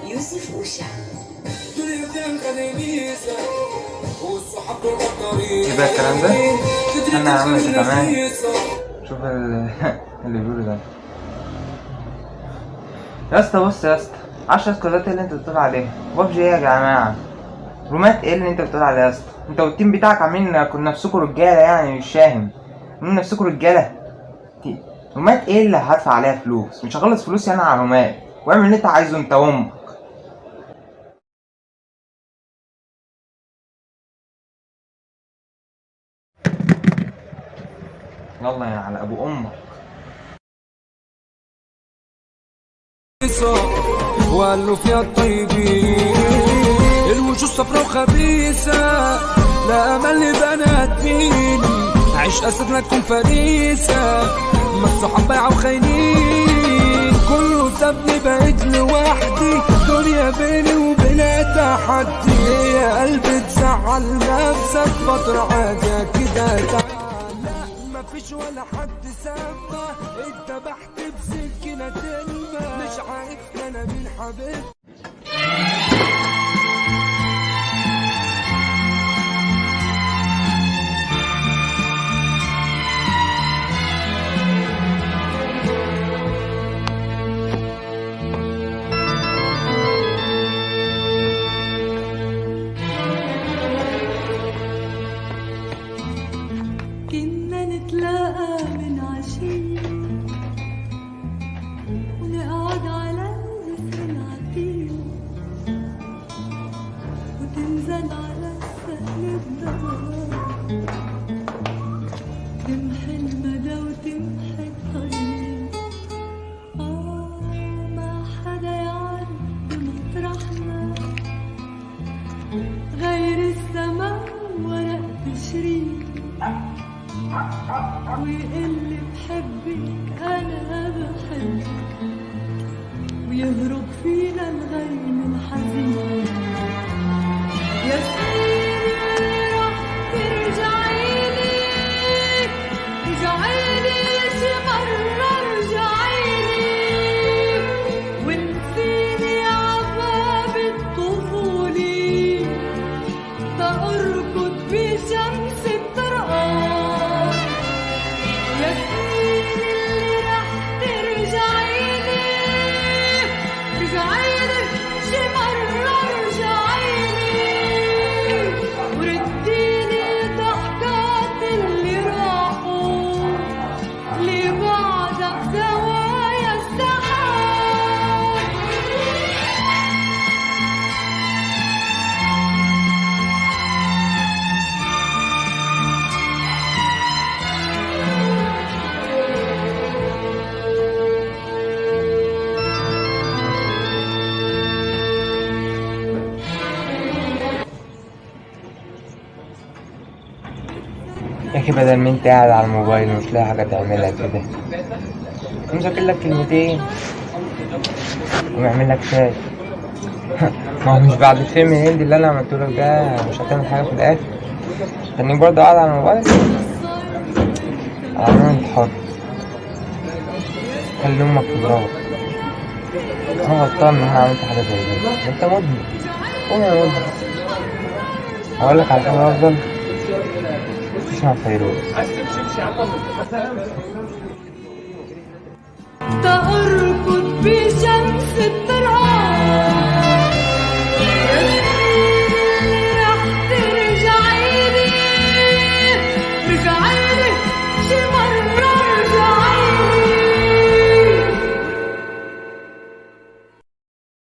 يوسف أوشا. يبقى الكلام ده انا هعمل كمان. شوف اللي بيقوله ده يا اسطى. بص يا اسطى، 10 سكوادات اللي انت بتقول عليها بابجي ايه يا جماعه؟ رومات ايه اللي انت بتقول عليها يا اسطى؟ انت والتيم بتاعك عاملين كنا نفسكوا رجاله يعني؟ مش فاهم، عاملين نفسكوا رجاله. رومات ايه اللي هدفع عليها فلوس؟ مش هخلص فلوسي انا على رومات. واعمل اللي انت عايزه انت وامك. يلا يا على ابو امك. وقالوا فيها الطيبين الوجوه صفرا وخبيثة، لا امل لبنات مين عيش اسد لا تكون فريسة، ما الصحاب بايعة وخاينين كله سابني بقيت لوحدي، دنيا بيني وبينها تحدي، يا قلبي تزعل نفسك فترة عادية كده، مفيش ولا حد سابه اتذبحت بسكينة تلمة، مش عارف انا مين حبيبي. كنا نتلاقى من عشية ونقعد على الجسر العتيق، وتنزل على السهل الدوام، تمحي المدى وتمحي الطريق. ما حدا يعرف بمطرحنا غير السما ورق تشريق، ويقل بحبك أنا بحبك، ويهرب فينا الغيم الحزين. يا سيدي رح ترجعيلي، رجعيلي شي مرة رجعيلي، ونسيني عباب الطفولة، تأركض بشمس الطرقان. يا سيدي اللي رح ترجعيلي، رجعيلي شي مرة رجعيلي، ورديني ضحكات اللي راحوا، اللي بعدك زوايا السحاب. يا اخي بدل ما انت قاعد على الموبايل ومش لاقي حاجه تعملها كده، مذاكر لك كلمتين ويعمل لك شاي. ما هو مش بعد الفيلم الهندي اللي انا عملته لك ده مش هتعمل حاجه في الاخر؟ تاني برضه قاعد على الموبايل. على ما انت حر، خلي امك تضربك. انا غلطان ان انا عملت حاجه زي دي. انت مدمن. قوم يا مدمن. هقول لك على حاجه افضل، تسمع فيروز. تأركض بشمس الطرقان.